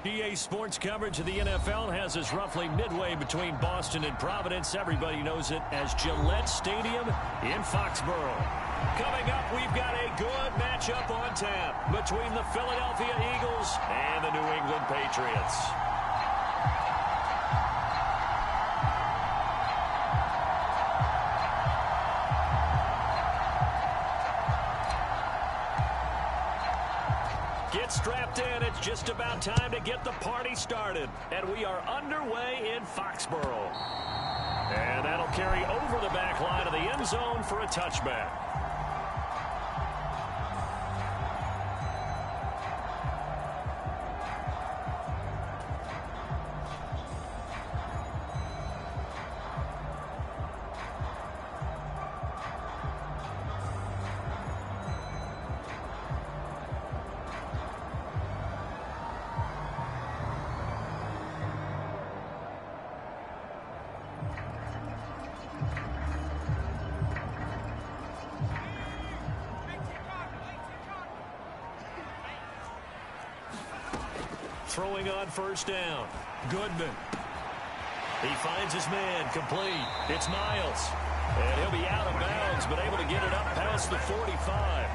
EA Sports coverage of the NFL has us roughly midway between Boston and Providence. Everybody knows it as Gillette Stadium in Foxborough. Coming up, we've got a good matchup on tap between the Philadelphia Eagles and the New England Patriots. Get strapped in. It's just about time to get the party started. And we are underway in Foxborough. And that'll carry over the back line of the end zone for a touchback. Throwing on first down. Goodman. He finds his man. Complete. It's Miles. And he'll be out of bounds, but able to get it up past the 45.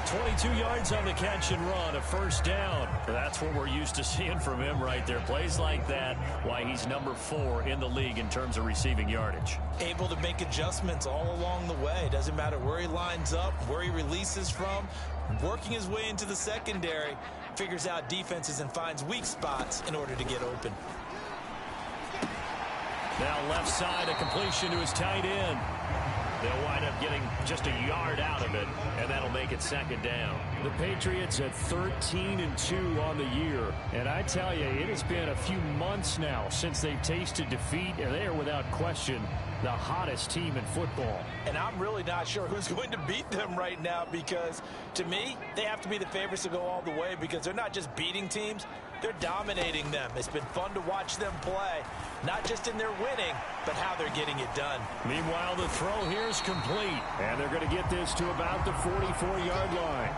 22 yards on the catch and run. A first down. That's what we're used to seeing from him right there. Plays like that, why he's number 4 in the league in terms of receiving yardage. Able to make adjustments all along the way. Doesn't matter where he lines up, where he releases from. Working his way into the secondary. Figures out defenses and finds weak spots in order to get open. Now left side, a completion to his tight end. They'll wind up getting just a yard out of it, and that'll make it second down. The Patriots at 13-2 on the year. And I tell you, it has been a few months now since they've tasted defeat, and they are without question the hottest team in football. And I'm really not sure who's going to beat them right now because, to me, they have to be the favorites to go all the way because they're not just beating teams, they're dominating them. It's been fun to watch them play, not just in their winning, but how they're getting it done. Meanwhile, the throw here is complete, and they're going to get this to about the 44-yard line.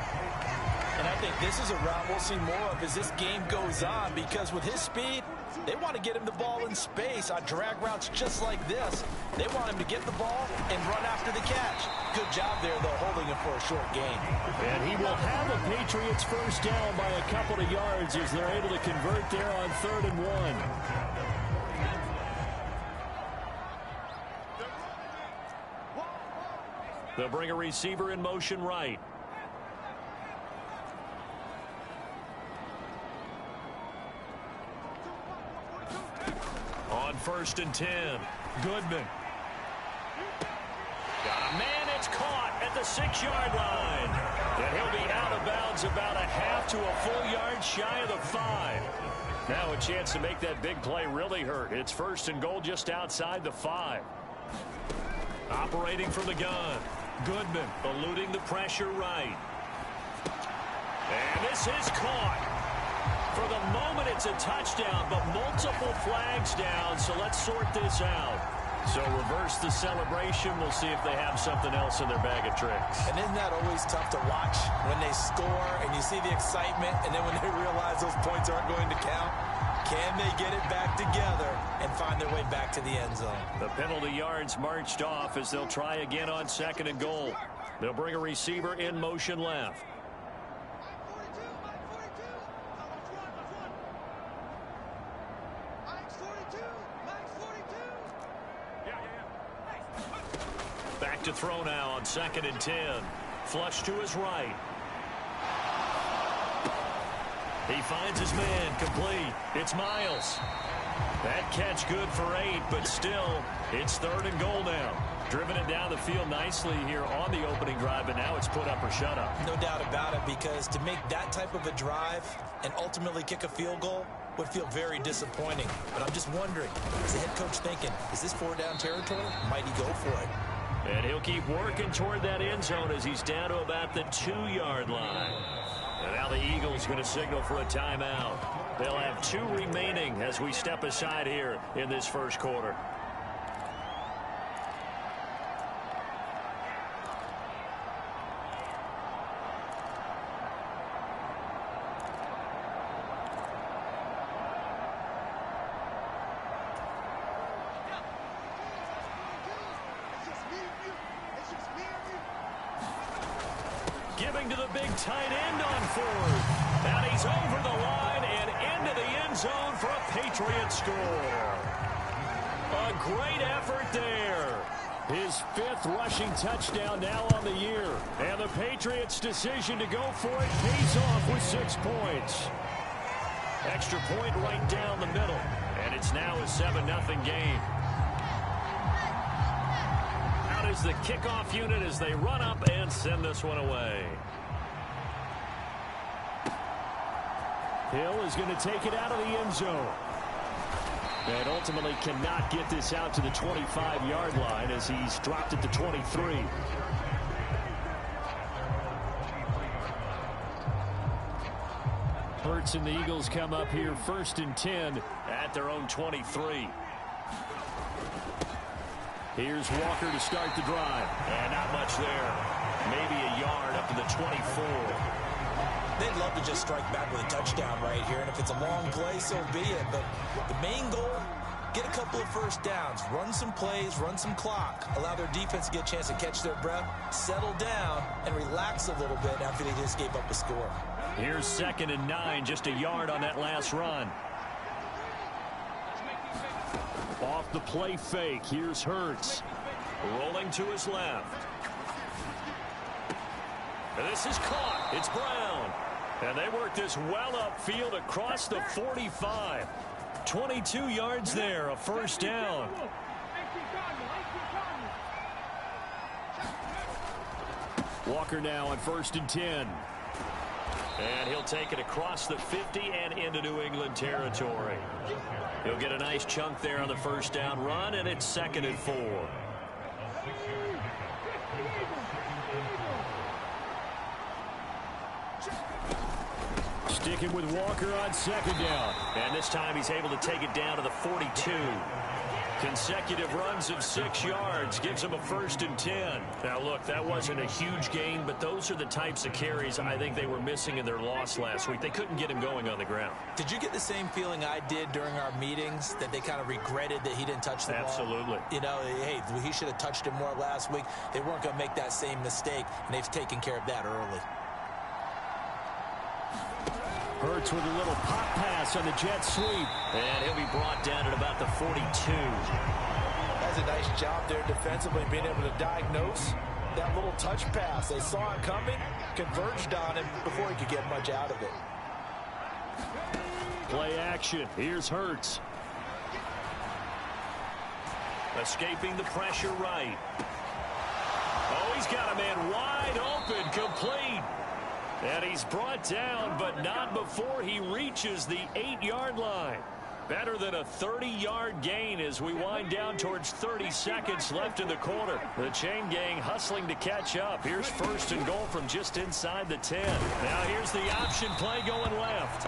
And I think this is a route we'll see more of as this game goes on because with his speed, they want to get him the ball in space on drag routes just like this. They want him to get the ball and run after the catch. Good job there, though, holding him for a short gain. And he will have the Patriots first down by a couple of yards as they're able to convert there on 3rd and 1. They'll bring a receiver in motion right. On 1st and 10, Goodman. Got a man, it's caught at the 6-yard line. And he'll be out of bounds about a half to a full yard shy of the 5. Now a chance to make that big play really hurt. It's 1st and goal just outside the 5. Operating from the gun. Goodman eluding the pressure right. And this is caught. For the moment, it's a touchdown, but multiple flags down, so let's sort this out. So reverse the celebration. We'll see if they have something else in their bag of tricks. And isn't that always tough to watch when they score and you see the excitement, and then when they realize those points aren't going to count? Can they get it back together and find their way back to the end zone? The penalty yards marched off as they'll try again on 2nd and goal. They'll bring a receiver in motion left. Back to throw now on 2nd and 10. Flush to his right. He finds his man. Complete. It's Miles. That catch good for 8, but still, it's 3rd and goal now. Driven it down the field nicely here on the opening drive, but now it's put up or shut up. No doubt about it, because to make that type of a drive and ultimately kick a field goal would feel very disappointing. But I'm just wondering, is the head coach thinking, is this 4-down territory? Might he go for it? And he'll keep working toward that end zone as he's down to about the 2-yard line. And now the Eagles going to signal for a timeout. They'll have 2 remaining as we step aside here in this first quarter. Throwing to the big tight end on fourth. And he's over the line and into the end zone for a Patriot score. A great effort there. His 5th rushing touchdown now on the year. And the Patriots' decision to go for it pays off with 6 points. Extra point right down the middle. And it's now a 7-0 game. Out is the kickoff unit as they run up and send this one away. Hill is going to take it out of the end zone. And ultimately cannot get this out to the 25-yard line as he's dropped at the 23. Hurts and the Eagles come up here 1st and 10 at their own 23. Here's Walker to start the drive. And not much there. Maybe a yard up to the 24. They'd love to just strike back with a touchdown right here, and if it's a long play, so be it. But the main goal, get a couple of first downs, run some plays, run some clock, allow their defense to get a chance to catch their breath, settle down, and relax a little bit after they just gave up a score. Here's 2nd and 9, just a yard on that last run. Off the play fake, here's Hurts. Rolling to his left. And this is caught. It's Brown. And they work this well upfield across the 45. 22 yards there, a first down. Walker now on 1st and 10. And he'll take it across the 50 and into New England territory. He'll get a nice chunk there on the first down run, and it's 2nd and 4. Sticking with Walker on 2nd down. And this time he's able to take it down to the 42. Consecutive runs of 6 yards gives him a 1st and 10. Now, look, that wasn't a huge gain, but those are the types of carries I think they were missing in their loss last week. They couldn't get him going on the ground. Did you get the same feeling I did during our meetings, that they kind of regretted that he didn't touch the ball? Absolutely. You know, hey, he should have touched it more last week. They weren't going to make that same mistake, and they've taken care of that early. Hurts with a little pop pass on the jet sweep. And he'll be brought down at about the 42. That's a nice job there defensively, being able to diagnose that little touch pass. They saw it coming, converged on him before he could get much out of it. Play action. Here's Hurts. Escaping the pressure right. Oh, he's got a man wide open, complete. And he's brought down, but not before he reaches the 8-yard line. Better than a 30-yard gain as we wind down towards 30 seconds left in the quarter. The chain gang hustling to catch up. Here's 1st and goal from just inside the 10. Now here's the option play going left.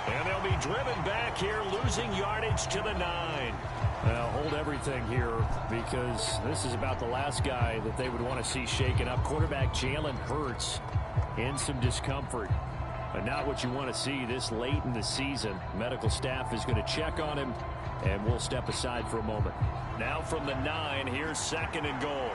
And they'll be driven back here, losing yardage to the 9. Now hold everything here, because this is about the last guy that they would want to see shaken up. Quarterback Jalen Hurts in some discomfort. But not what you want to see this late in the season. Medical staff is going to check on him, and we'll step aside for a moment. Now from the 9, here's 2nd and goal.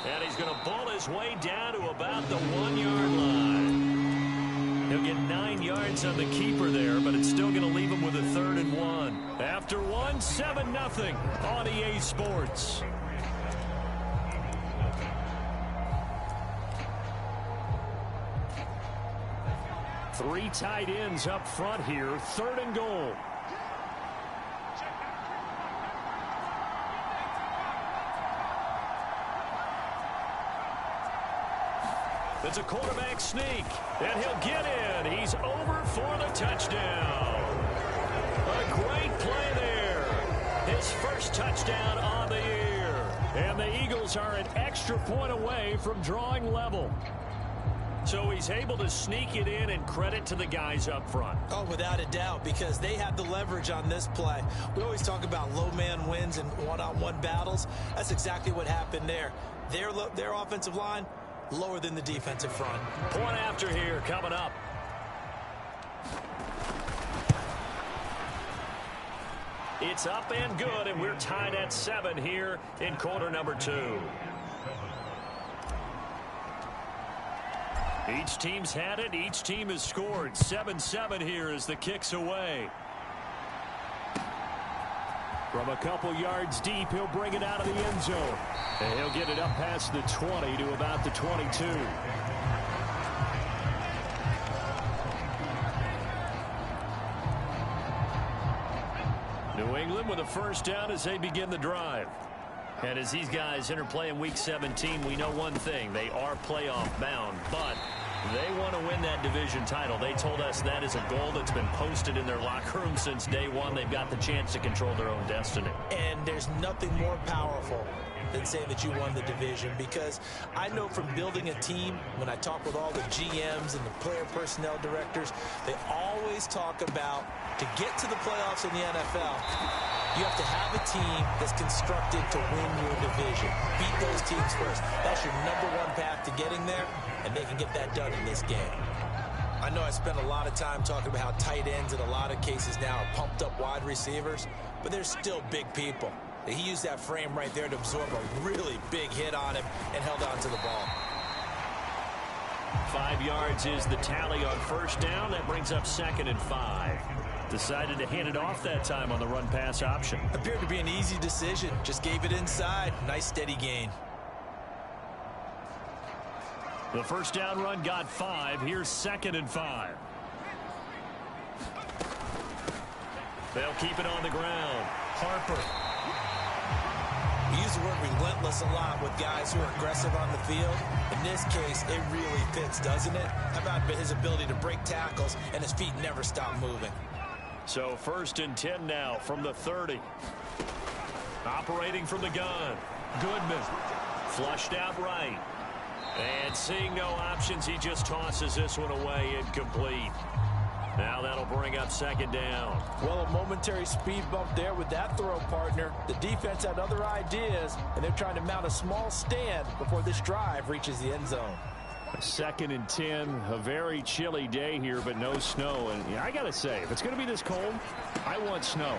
And he's going to ball his way down to about the 1-yard line. He'll get 9 yards on the keeper there, but it's still going to leave him with a 3rd and 1. After 1, 7-0 on EA Sports. Three tight ends up front here, 3rd and goal. It's a quarterback sneak, and he'll get in. He's over for the touchdown. A great play there. His first touchdown on the year. And the Eagles are an extra point away from drawing level. So he's able to sneak it in, and credit to the guys up front. Oh, without a doubt, because they have the leverage on this play. We always talk about low man wins in one-on-one battles. That's exactly what happened there. Their offensive line, lower than the defensive front. Point after here coming up. It's up and good, and we're tied at 7 here in quarter number 2. Each team's had it. Each team has scored. 7-7 here as the kick's away. From a couple yards deep, he'll bring it out of the end zone. And he'll get it up past the 20 to about the 22. New England with a first down as they begin the drive. And as these guys interplay in Week 17, we know one thing. They are playoff bound, but they want to win that division title. They told us that is a goal that's been posted in their locker room since day one. They've got the chance to control their own destiny. And there's nothing more powerful than saying that you won the division, because I know from building a team, when I talk with all the GMs and the player personnel directors, they always talk about, to get to the playoffs in the NFL, you have to have a team that's constructed to win your division. Beat those teams first. That's your #1 path to getting there, and they can get that done in this game. I know I spent a lot of time talking about how tight ends in a lot of cases now are pumped up wide receivers, but they're still big people. He used that frame right there to absorb a really big hit on him and held on to the ball. 5 yards is the tally on first down. That brings up 2nd and 5. Decided to hand it off that time on the run-pass option. Appeared to be an easy decision. Just gave it inside. Nice steady gain. The first down run got 5. Here's 2nd and 5. They'll keep it on the ground. Harper. We use the word relentless a lot with guys who are aggressive on the field. In this case, it really fits, doesn't it? How about his ability to break tackles and his feet never stop moving? So 1st and 10 now from the 30. Operating from the gun. Goodman. Flushed out right. And seeing no options, he just tosses this one away, incomplete. Now that'll bring up 2nd down. Well, a momentary speed bump there with that throw, partner. The defense had other ideas, and they're trying to mount a small stand before this drive reaches the end zone. 2nd and 10, a very chilly day here, but no snow. And I got to say, if it's going to be this cold, I want snow.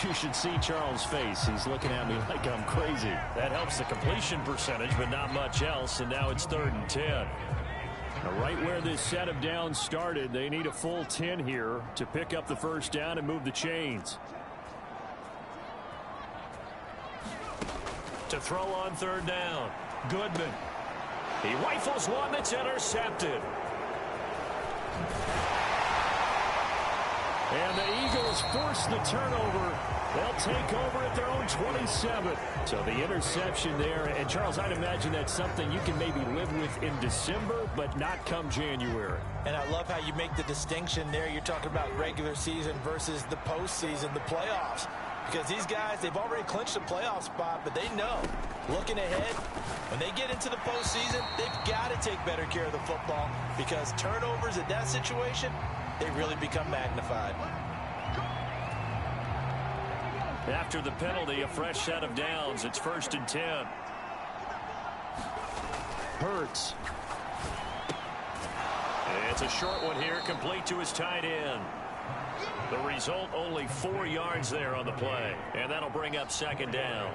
You should see Charles' face. He's looking at me like I'm crazy. That helps the completion percentage, but not much else. And now it's 3rd and 10. Now, right where this set of downs started, they need a full 10 here to pick up the first down and move the chains. To throw on 3rd down, Goodman. He rifles one that's intercepted. And the Eagles force the turnover. They'll take over at their own 27. So the interception there. And, Charles, I'd imagine that's something you can maybe live with in December, but not come January. And I love how you make the distinction there. You're talking about regular season versus the postseason, the playoffs. Because these guys, they've already clinched a playoff spot, but they know, looking ahead, when they get into the postseason, they've got to take better care of the football, because turnovers in that situation, they really become magnified. After the penalty, a fresh set of downs. It's 1st and 10. Hurts. It's a short one here, complete to his tight end. The result, only 4 yards there on the play. And that'll bring up 2nd down.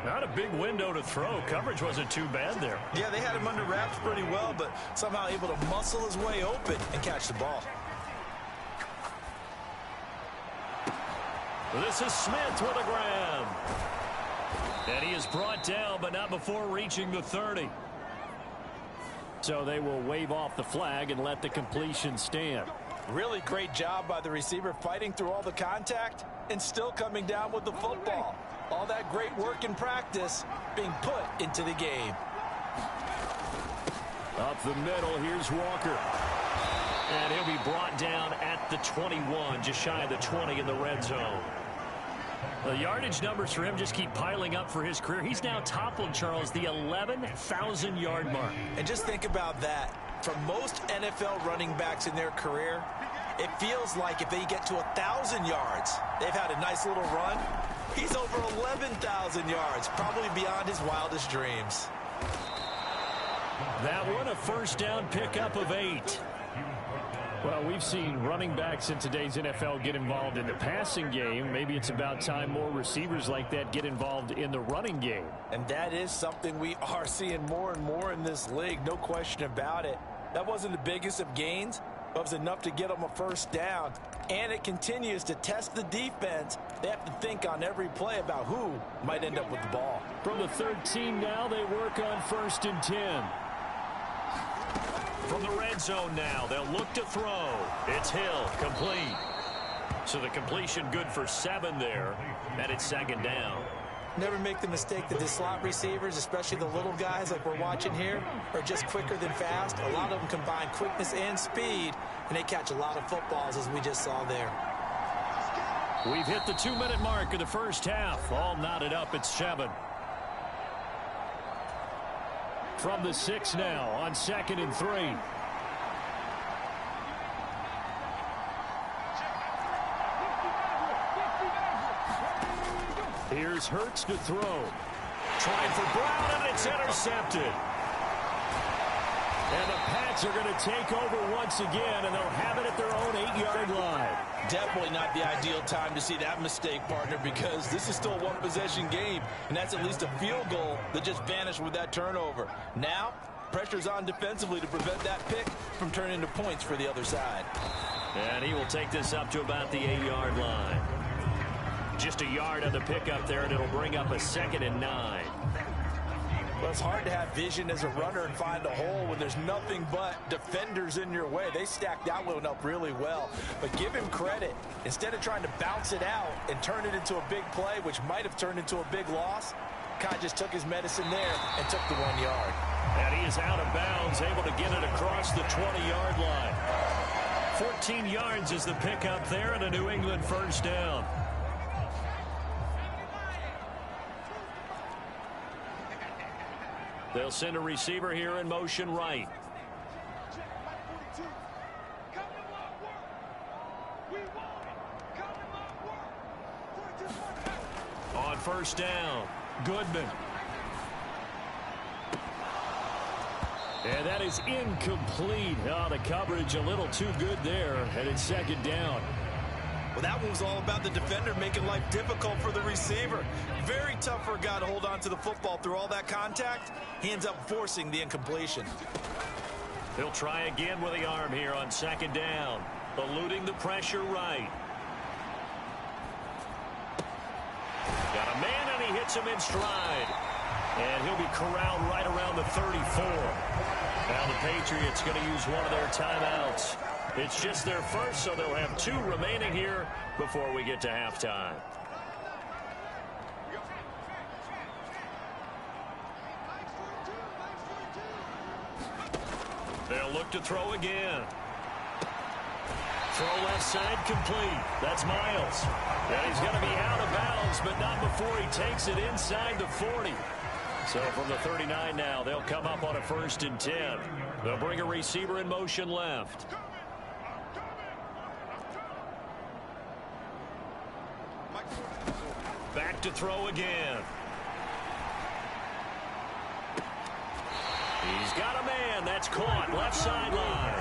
Not a big window to throw. Coverage wasn't too bad there. Yeah, they had him under wraps pretty well, but somehow able to muscle his way open and catch the ball. This is Smith with a grab. And he is brought down, but not before reaching the 30. So they will wave off the flag and let the completion stand. Really great job by the receiver, fighting through all the contact and still coming down with the football. All that great work in practice being put into the game. Up the middle, here's Walker. And he'll be brought down at the 21, just shy of the 20 in the red zone. The yardage numbers for him just keep piling up for his career. He's now toppled, Charles, the 11,000-yard mark. And just think about that. For most NFL running backs in their career, it feels like if they get to 1,000 yards, they've had a nice little run. He's over 11,000 yards, probably beyond his wildest dreams. That one, a first down pickup of 8. Well, we've seen running backs in today's NFL get involved in the passing game. Maybe it's about time more receivers like that get involved in the running game. And that is something we are seeing more and more in this league, no question about it. That wasn't the biggest of gains, but it was enough to get them a first down. And it continues to test the defense. They have to think on every play about who might end up with the ball. From the 13 now, they work on 1st and 10. From the red zone now, they'll look to throw. It's Hill, complete. So the completion good for 7 there, and it's 2nd down. Never make the mistake that the slot receivers, especially the little guys like we're watching here, are just quicker than fast. A lot of them combine quickness and speed, and they catch a lot of footballs, as we just saw there. We've hit the 2-minute mark of the first half. All knotted up at 7. From the 6 now on 2nd and 3. Here's Hurts to throw. Trying for Brown, and it's intercepted. And the Pats are going to take over once again, and they'll have it at their own 8-yard line. Definitely not the ideal time to see that mistake, partner, because this is still a one-possession game, and that's at least a field goal that just vanished with that turnover. Now, pressure's on defensively to prevent that pick from turning into points for the other side. And he will take this up to about the 8-yard line. Just a yard on the pickup there, and it'll bring up a 2nd and 9. Well, it's hard to have vision as a runner and find a hole when there's nothing but defenders in your way. They stacked that one up really well. But give him credit. Instead of trying to bounce it out and turn it into a big play, which might have turned into a big loss, Kai just took his medicine there and took the 1 yard. And he is out of bounds, able to get it across the 20-yard line. 14 yards is the pickup there, and a New England first down. They'll send a receiver here in motion right. On 1st down, Goodman. And that is incomplete. Oh, the coverage a little too good there, and it's 2nd down. Well, that one was all about the defender making life difficult for the receiver. Very tough for a guy to hold on to the football through all that contact. He ends up forcing the incompletion. He'll try again with the arm here on 2nd down. Eluding the pressure right. Got a man, and he hits him in stride. And he'll be corralled right around the 34. Now the Patriots going to use one of their timeouts. It's just their first, so they'll have 2 remaining here before we get to halftime. They'll look to throw again. Throw left side complete. That's Miles. And he's going to be out of bounds, but not before he takes it inside the 40. So from the 39 now, they'll come up on a 1st and 10. They'll bring a receiver in motion left. Back to throw again. He's got a man. That's caught. Left sideline.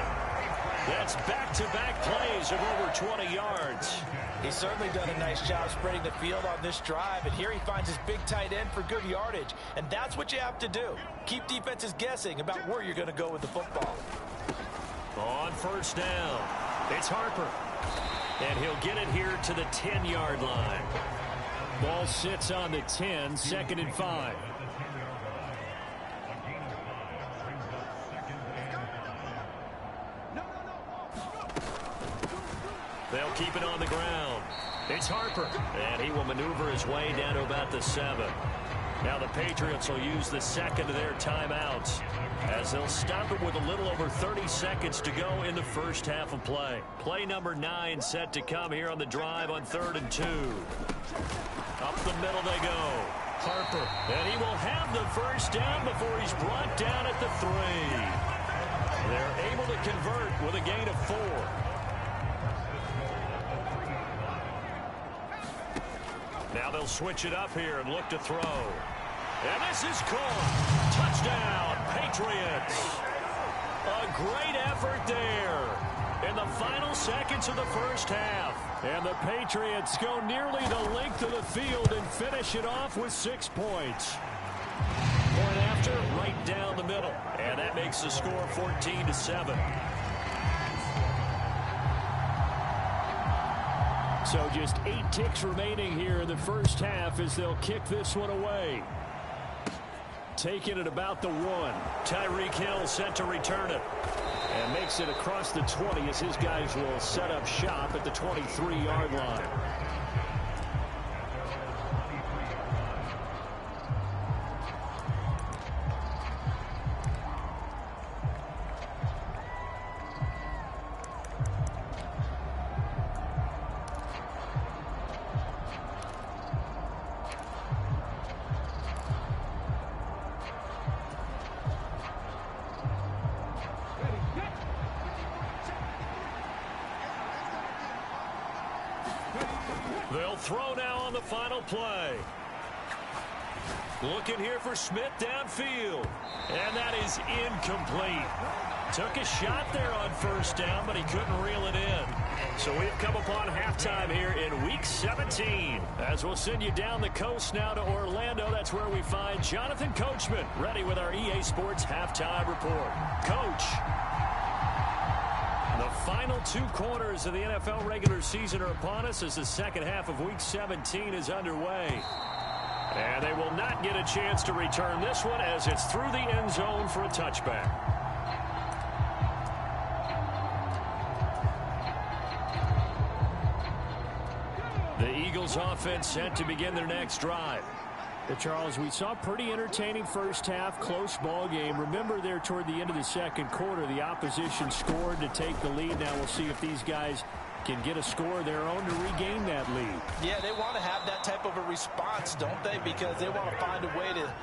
That's back-to-back plays of over 20 yards. He's certainly done a nice job spreading the field on this drive, and here he finds his big tight end for good yardage. And that's what you have to do. Keep defenses guessing about where you're going to go with the football. On 1st down, it's Harper. And he'll get it here to the 10-yard line. Ball sits on the 10, 2nd and 5. They'll keep it on the ground. It's Harper, and he will maneuver his way down to about the 7. Now the Patriots will use the 2nd of their timeouts as they'll stop it with a little over 30 seconds to go in the first half of play. Play number 9 set to come here on the drive on 3rd and 2. Up the middle they go. Harper, and he will have the first down before he's brought down at the 3. They're able to convert with a gain of 4. Now they'll switch it up here and look to throw. And this is caught. Touchdown, Patriots. A great effort there. in the final seconds of the first half. And the Patriots go nearly the length of the field and finish it off with 6 points. Point after, right down the middle. And that makes the score 14-7. So just 8 ticks remaining here in the first half as they'll kick this one away. Taking it about the 1. Tyreek Hill set to return it. And makes it across the 20 as his guys will set up shop at the 23-yard line. They'll throw now on the final play. Looking here for Smith downfield. And that is incomplete. Took a shot there on first down, but he couldn't reel it in. So we've come upon halftime here in Week 17. As we'll send you down the coast now to Orlando, that's where we find Jonathan Coachman, ready with our EA Sports Halftime Report. Coach. The final 2 quarters of the NFL regular season are upon us as the second half of Week 17 is underway. And they will not get a chance to return this one as it's through the end zone for a touchback. The Eagles offense set to begin their next drive. But Charles, we saw a pretty entertaining first half, close ball game. Remember there toward the end of the second quarter, the opposition scored to take the lead. Now we'll see if these guys can get a score of their own to regain that lead. Yeah, they want to have that type of a response, don't they? Because they want to find a way to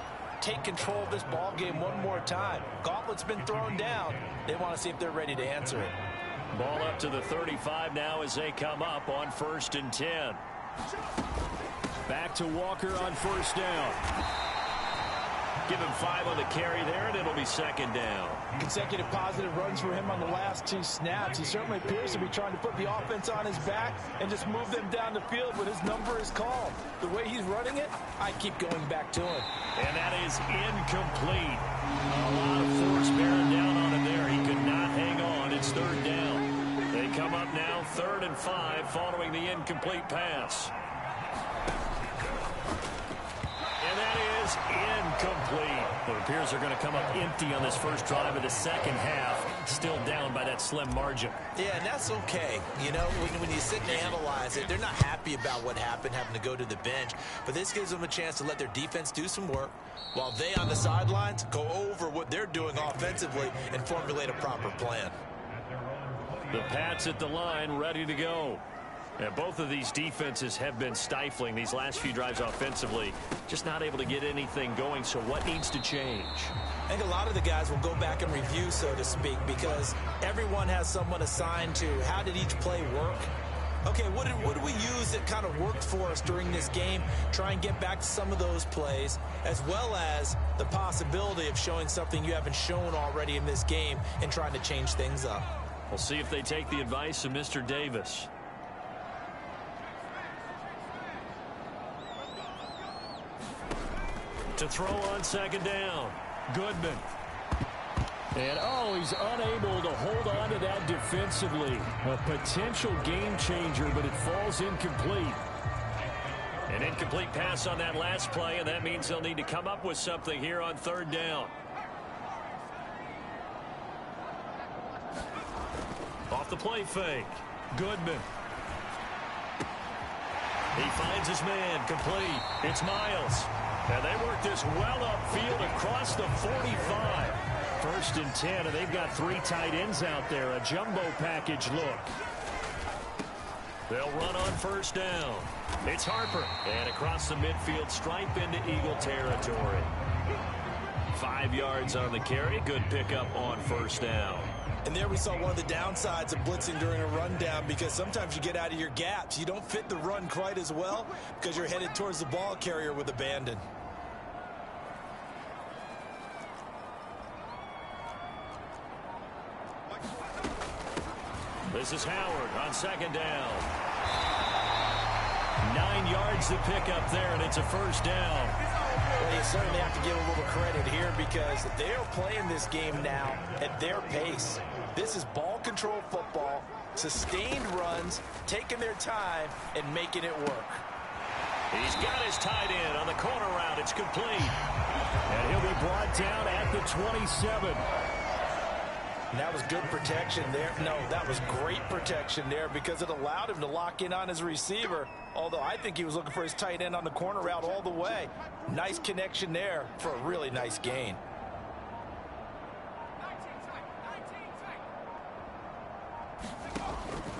take control of this ball game one more time. Gauntlet's been thrown down. They want to see if they're ready to answer it. Ball up to the 35 now as they come up on 1st and 10. Back to Walker on first down. Give him 5 on the carry there, and it'll be second down. Consecutive positive runs for him on the last 2 snaps. He certainly appears to be trying to put the offense on his back and just move them down the field when his number is called. The way he's running it, I keep going back to him. And that is incomplete. A lot of force bearing down on him there. He could not hang on. It's 3rd down. They come up now 3rd and 5 following the incomplete pass. And that is incomplete. It appears they're going to come up empty on this first drive of the second half. Still down by that slim margin. Yeah, and that's okay. You know, when you sit and analyze it, they're not happy about what happened, having to go to the bench. But this gives them a chance to let their defense do some work while they on the sidelines go over what they're doing offensively and formulate a proper plan. The Pats at the line, ready to go. And both of these defenses have been stifling these last few drives offensively. Just not able to get anything going, so what needs to change? I think a lot of the guys will go back and review, so to speak, because everyone has someone assigned to how did each play work. Okay, what did we use that kind of worked for us during this game? Try and get back to some of those plays, as well as the possibility of showing something you haven't shown already in this game and trying to change things up. We'll see if they take the advice of Mr. Davis. To throw on second down. Goodman. And, he's unable to hold on to that defensively. A potential game changer, but it falls incomplete. An incomplete pass on that last play, and that means they'll need to come up with something here on 3rd down. Off the play fake. Goodman. He finds his man, complete. It's Miles. And they work this well upfield across the 45. 1st and 10, and they've got 3 tight ends out there. A jumbo package look. They'll run on 1st down. It's Harper. And across the midfield stripe into Eagle territory. 5 yards on the carry. Good pickup on 1st down. And there we saw one of the downsides of blitzing during a rundown, because sometimes you get out of your gaps. You don't fit the run quite as well because you're headed towards the ball carrier with abandon. This is Howard on second down. 9 yards to pick up there, and it's a first down. Well, you certainly have to give a little credit here because they are playing this game now at their pace. This is ball control football, sustained runs, taking their time, and making it work. He's got his tight end on the corner route. It's complete. And he'll be brought down at the 27. And that was good protection there. No, that was great protection there because it allowed him to lock in on his receiver. Although I think he was looking for his tight end on the corner route all the way. Nice connection there for a really nice gain.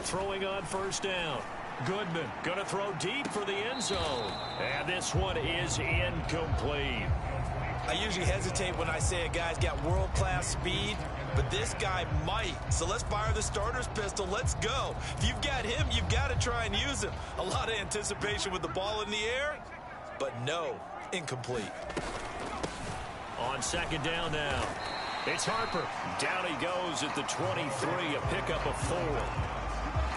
Throwing on first down. Goodman going to throw deep for the end zone. And this one is incomplete. I usually hesitate when I say a guy's got world-class speed, but this guy might. So let's fire the starter's pistol. Let's go. If you've got him, you've got to try and use him. A lot of anticipation with the ball in the air, but no, incomplete. On second down now. It's Harper. Down he goes at the 23, a pickup of 4.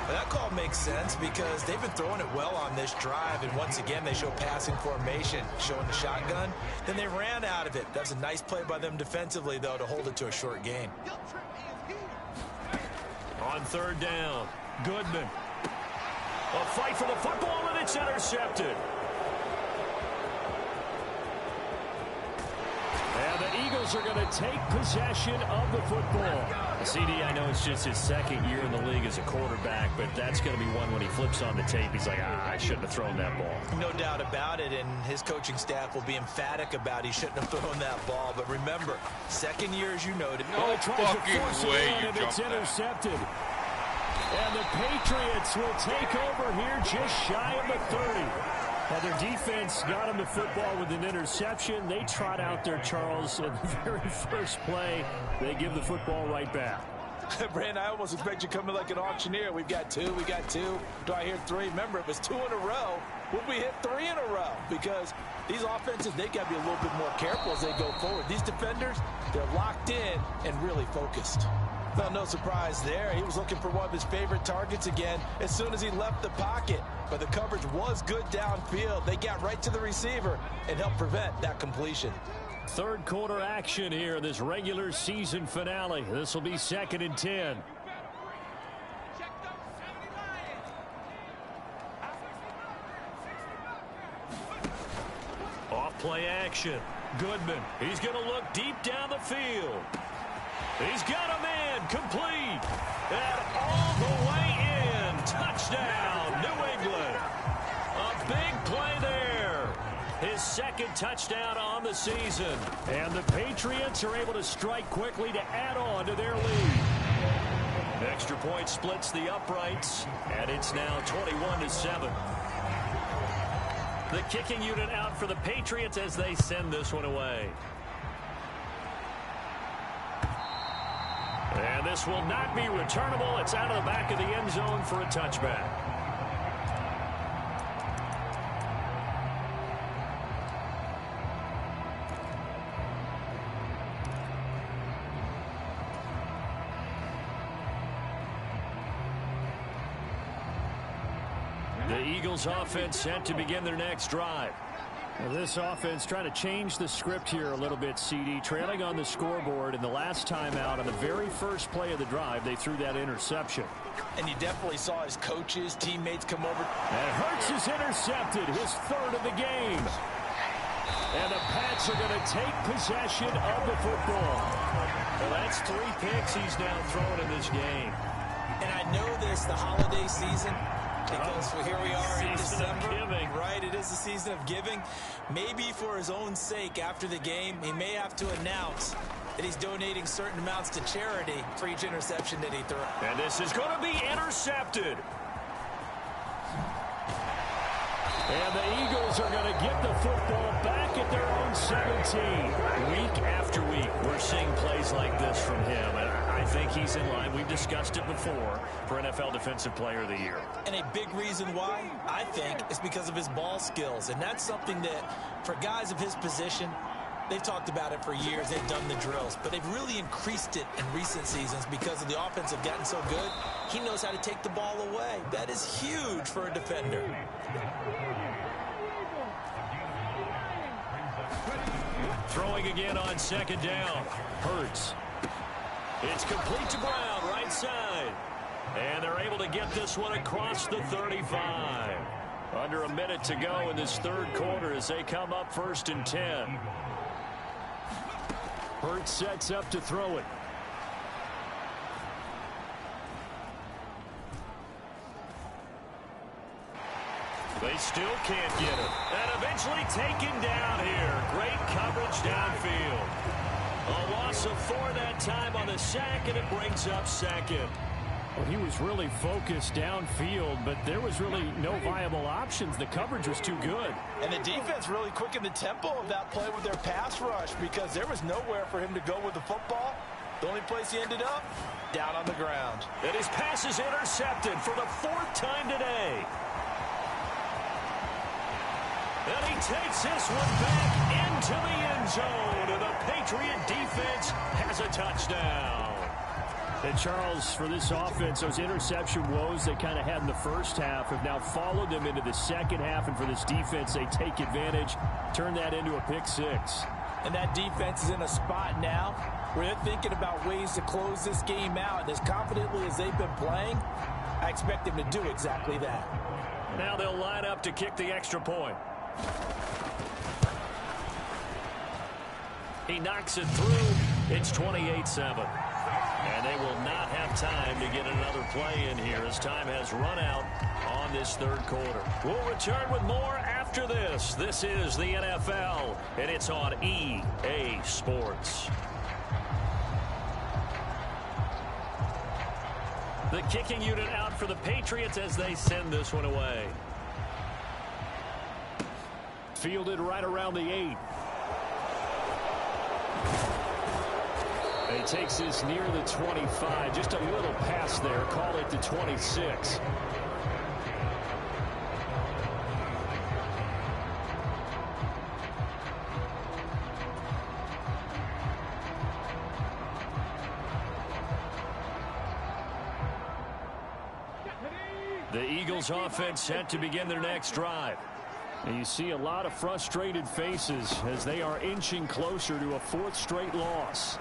Well, that call makes sense because they've been throwing it well on this drive, and once again they show passing formation, showing the shotgun. Then they ran out of it. That's a nice play by them defensively, though, to hold it to a short gain. On third down, Goodman. A fight for the football, and it's intercepted. And the Eagles are going to take possession of the football. CD, I know it's just his second year in the league as a quarterback, but that's going to be one when he flips on the tape. He's like, I shouldn't have thrown that ball. No doubt about it, and his coaching staff will be emphatic about he shouldn't have thrown that ball. But remember, second year, as you noted. No fucking way you jumped it's intercepted. And the Patriots will take over here just shy of the 30. Now, their defense got him the football with an interception. They trot out there, Charles, in the very first play. They give the football right back. Brandon, I almost expect you to come in like an auctioneer. We've got 2, we got 2. Do I hear 3? Remember, it was 2 in a row. Will we hit 3 in a row? Because these offenses, they got to be a little bit more careful as they go forward. These defenders, they're locked in and really focused. Well, no surprise there. He was looking for one of his favorite targets again as soon as he left the pocket. But the coverage was good downfield. They got right to the receiver and helped prevent that completion. Third quarter action here in this regular season finale. This will be 2nd and 10. Off play action. Goodman. He's going to look deep down the field. He's got a man complete. And all the way in. Touchdown, New England. A big play there. His second touchdown on the season. And the Patriots are able to strike quickly to add on to their lead. The extra point splits the uprights. And it's now 21-7. The kicking unit out for the Patriots as they send this one away. And this will not be returnable. It's out of the back of the end zone for a touchback. The Eagles offense set to begin their next drive. Well, this offense trying to change the script here a little bit, CD. Trailing on the scoreboard, and the last time out on the very first play of the drive, they threw that interception. And you definitely saw his coaches, teammates come over. And Hurts is intercepted, his 3rd of the game. And the Pats are going to take possession of the football. Well, that's 3 picks he's now thrown in this game. And I know this, the holiday season, because here we are in December, right? It is the season of giving. Maybe for his own sake after the game, he may have to announce that he's donating certain amounts to charity for each interception that he threw. And this is going to be intercepted. And the Eagles are going to get the football back at their own 17. Week after week, we're seeing plays like this from him. And I think he's in line. We've discussed it before for NFL Defensive Player of the Year. And a big reason why, I think, is because of his ball skills. And that's something that, for guys of his position, They've talked about it for years. They've done the drills, but they've really increased it in recent seasons because of the offense have gotten so good. He knows how to take the ball away. That is huge for a defender. Throwing again on second down. Hurts. It's complete to Brown, right side. And they're able to get this one across the 35. Under a minute to go in this third quarter as they come up 1st and 10. Hurts sets up to throw it. They still can't get it. And eventually taken down here. Great coverage downfield. A loss of 4 that time on the sack, and it brings up second. Well, he was really focused downfield, but there was really no viable options. The coverage was too good. And the defense really quickened the tempo of that play with their pass rush because there was nowhere for him to go with the football. The only place he ended up, down on the ground. And his pass is intercepted for the 4th time today. And he takes this one back into the end zone. And the Patriot defense has a touchdown. And Charles, for this offense, those interception woes they kind of had in the first half have now followed them into the second half. And for this defense, they take advantage, turn that into a pick 6. And that defense is in a spot now where they're thinking about ways to close this game out. And as confidently as they've been playing, I expect them to do exactly that. Now they'll line up to kick the extra point. He knocks it through. It's 28-7. And they will not have time to get another play in here as time has run out on this third quarter. We'll return with more after this. This is the NFL, and it's on EA Sports. The kicking unit out for the Patriots as they send this one away. Fielded right around the 8. He takes this near the 25. Just a little pass there. Call it the 26. The Eagles offense set to begin their next drive. And you see a lot of frustrated faces as they are inching closer to a 4th straight loss.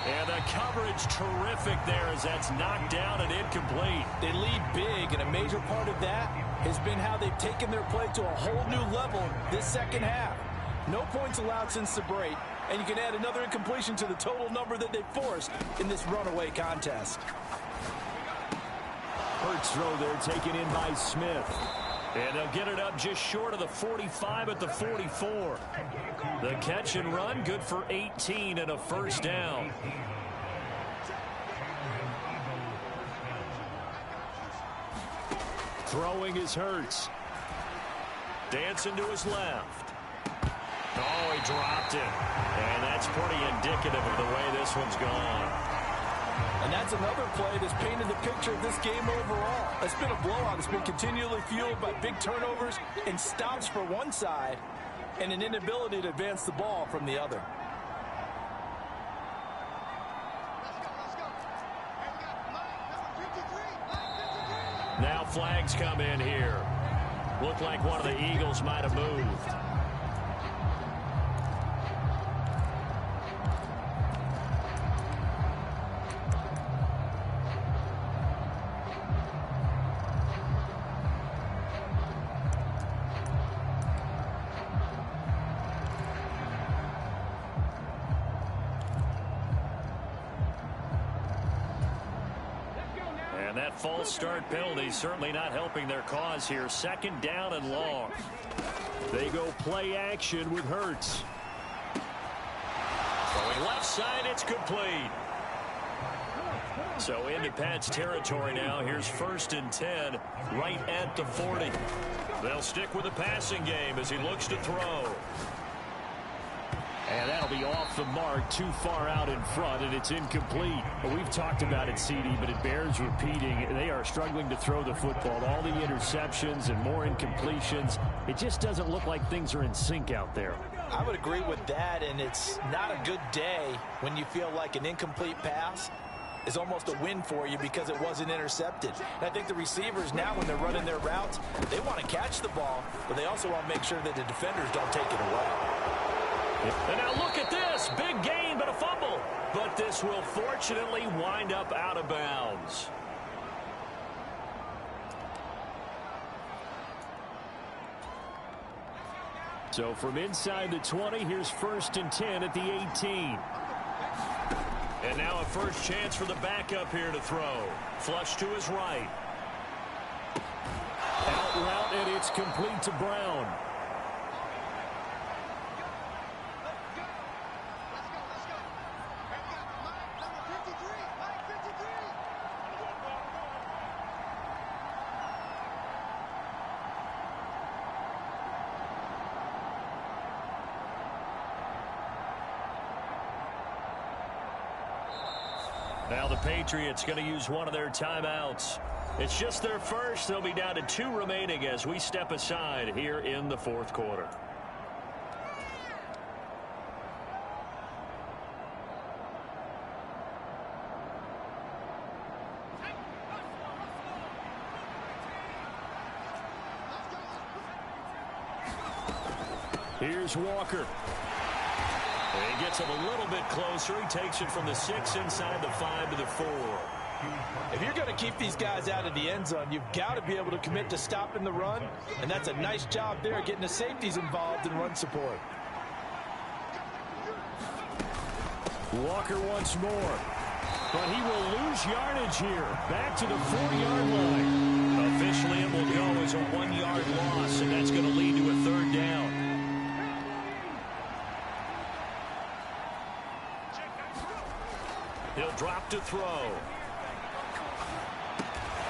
And the coverage terrific there as that's knocked down and incomplete. They lead big, and a major part of that has been how they've taken their play to a whole new level this second half. No points allowed since the break, and you can add another incompletion to the total number that they forced in this runaway contest. Hurts throw there taken in by Smith. And they'll get it up just short of the 45 at the 44. The catch and run good for 18 and a first down. Throwing is Hurts. Dancing to his left. Oh, he dropped it. And that's pretty indicative of the way this one's gone. And that's another play that's painted the picture of this game overall. It's been a blowout. It's been continually fueled by big turnovers and stops for one side and an inability to advance the ball from the other. Now flags come in here. Looked like one of the Eagles might have moved. That false start penalty certainly not helping their cause here. 2nd down and long. They go play action with Hurts. Going left side, it's complete. So into Pat's territory now. Here's 1st and 10 right at the 40. They'll stick with the passing game as he looks to throw. And that'll be off the mark, too far out in front, and it's incomplete. But we've talked about it, CD, but it bears repeating. They are struggling to throw the football. All the interceptions and more incompletions. It just doesn't look like things are in sync out there. I would agree with that, and it's not a good day when you feel like an incomplete pass is almost a win for you because it wasn't intercepted. And I think the receivers now, when they're running their routes, they want to catch the ball, but they also want to make sure that the defenders don't take it away. And now look at this. Big gain, but a fumble. But this will fortunately wind up out of bounds. So from inside the 20, here's 1st and 10 at the 18. And now a first chance for the backup here to throw. Flush to his right. Out route, and it's complete to Brown. Now the Patriots going to use one of their timeouts. It's just their first. They'll be down to 2 remaining as we step aside here in the 4th quarter. Here's Walker. He gets it a little bit closer. He takes it from the 6 inside the 5 to the 4. If you're going to keep these guys out of the end zone, you've got to be able to commit to stopping the run, and that's a nice job there getting the safeties involved in run support. Walker once more, but he will lose yardage here. Back to the 4-yard line. Officially, it will go as a 1-yard loss, and that's going to lead to a 3rd down. He'll drop to throw.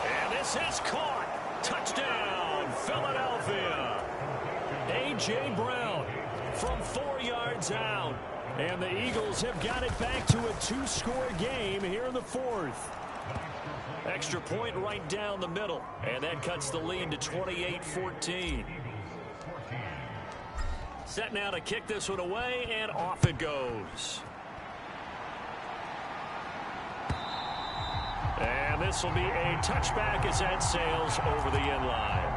And this is caught. Touchdown, Philadelphia. A.J. Brown from 4 yards out. And the Eagles have got it back to a 2-score game here in the 4th. Extra point right down the middle. And that cuts the lead to 28-14. Set now to kick this one away, and off it goes. And this will be a touchback as that sails over the end line.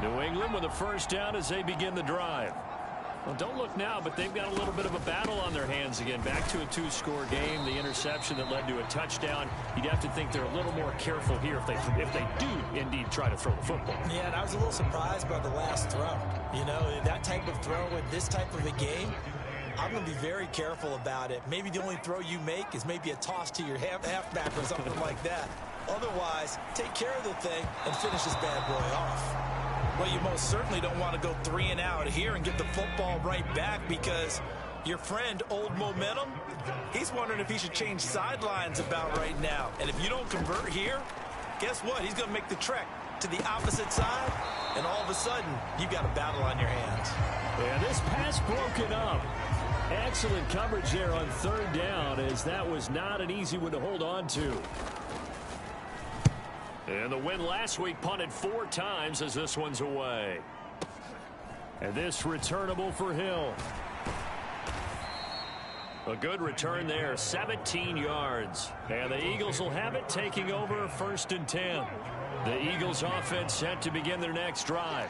New England with a first down as they begin the drive. Well, don't look now, but they've got a little bit of a battle on their hands again. Back to a 2-score game. The interception that led to a touchdown. You'd have to think they're a little more careful here if they do indeed try to throw the football. Yeah, and I was a little surprised by the last throw. You know, that type of throw in this type of a game, I'm going to be very careful about it. Maybe the only throw you make is maybe a toss to your halfback or something like that. Otherwise, take care of the thing and finish this bad boy off. Well, you most certainly don't want to go 3 and out here and get the football right back, because your friend, Old Momentum, he's wondering if he should change sidelines about right now. And if you don't convert here, guess what? He's going to make the trek to the opposite side, and all of a sudden, you've got a battle on your hands. And this pass broken up. Excellent coverage there on 3rd down, as that was not an easy one to hold on to. And the win last week punted 4 times as this one's away. And this returnable for Hill. A good return there, 17 yards. And the Eagles will have it, taking over 1st and 10. The Eagles offense set to begin their next drive.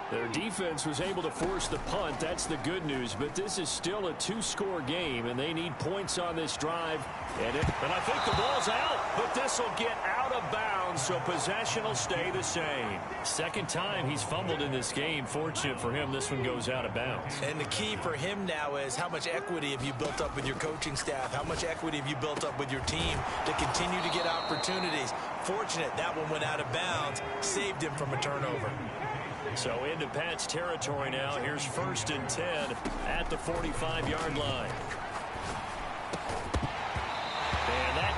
Their defense was able to force the punt. That's the good news. But this is still a 2-score game, and they need points on this drive. And I think the ball's out, but this will get out of bounds, so possession will stay the same. 2nd time he's fumbled in this game. Fortunate for him, this one goes out of bounds. And the key for him now is how much equity have you built up with your coaching staff? How much equity have you built up with your team to continue to get opportunities? Fortunate that one went out of bounds, saved him from a turnover. So into Pat's territory now. Here's 1st and 10 at the 45-yard line.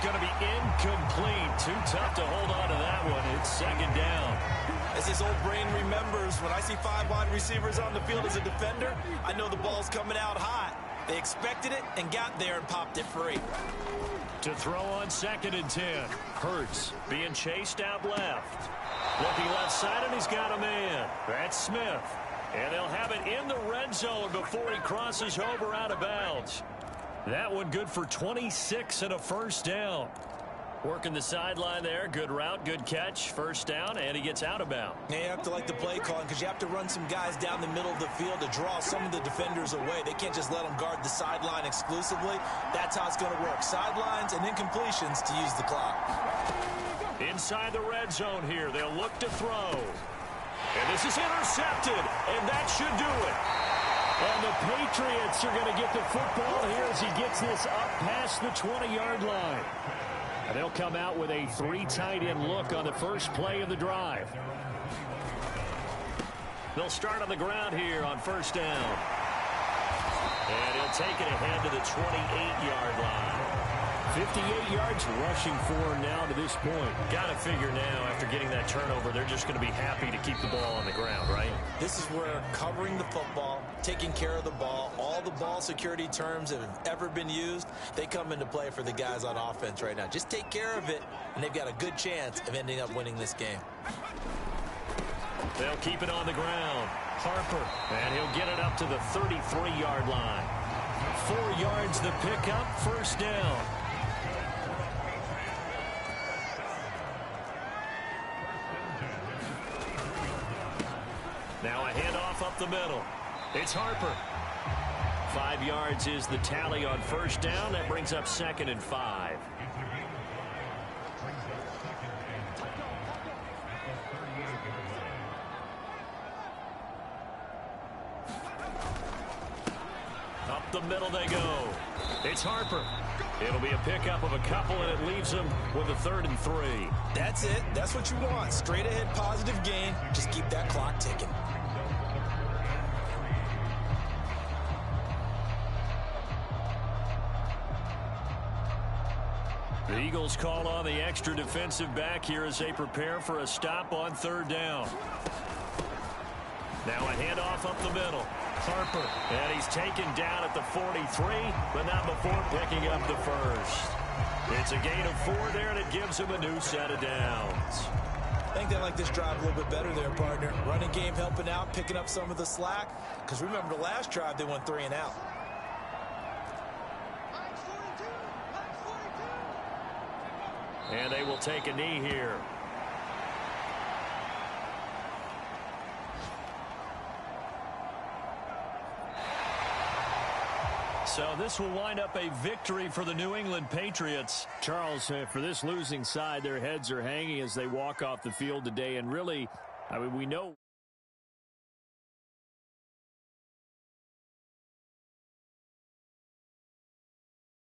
going to be incomplete. Too tough to hold on to that one. It's second down. As his old brain remembers, when I see 5 wide receivers on the field as a defender, I know the ball's coming out hot. They expected it and got there and popped it free. To throw on second and 10. Hurts being chased out left. Looking left side, and he's got a man. That's Smith. And they'll have it in the red zone before he crosses over out of bounds. That one good for 26 and a first down. Working the sideline there. Good route, good catch. First down, and he gets out of bounds. Now you have to like the play calling because you have to run some guys down the middle of the field to draw some of the defenders away. They can't just let them guard the sideline exclusively. That's how it's going to work. Sidelines and incompletions to use the clock. Inside the red zone here. They'll look to throw. And this is intercepted, and that should do it. And the Patriots are going to get the football here as he gets this up past the 20-yard line. And they'll come out with a 3 tight end look on the first play of the drive. They'll start on the ground here on first down. And he'll take it ahead to the 28-yard line. 58 yards rushing for him now to this point. Got to figure now, after getting that turnover, they're just going to be happy to keep the ball on the ground, right? This is where covering the football, taking care of the ball, all the ball security terms that have ever been used, they come into play for the guys on offense right now. Just take care of it, and they've got a good chance of ending up winning this game. They'll keep it on the ground. Harper, and he'll get it up to the 33-yard line. 4 yards the pickup, first down. Now a handoff up the middle. It's Harper. 5 yards is the tally on first down. That brings up second and 5. Up the middle they go. It's Harper. It'll be a pickup of a couple, and it leaves them with a 3rd and 3. That's it. That's what you want. Straight ahead positive gain. Just keep that clock ticking. The Eagles call on the extra defensive back here as they prepare for a stop on 3rd down. Now a handoff up the middle. Harper, and he's taken down at the 43, but not before picking up the first. It's a gain of 4 there, and it gives him a new set of downs. I think they like this drive a little bit better there, partner. Running game helping out, picking up some of the slack. Because remember the last drive, they went 3 and out. And they will take a knee here. So this will wind up a victory for the New England Patriots. Charles, for this losing side, their heads are hanging as they walk off the field today. And really, I mean, we know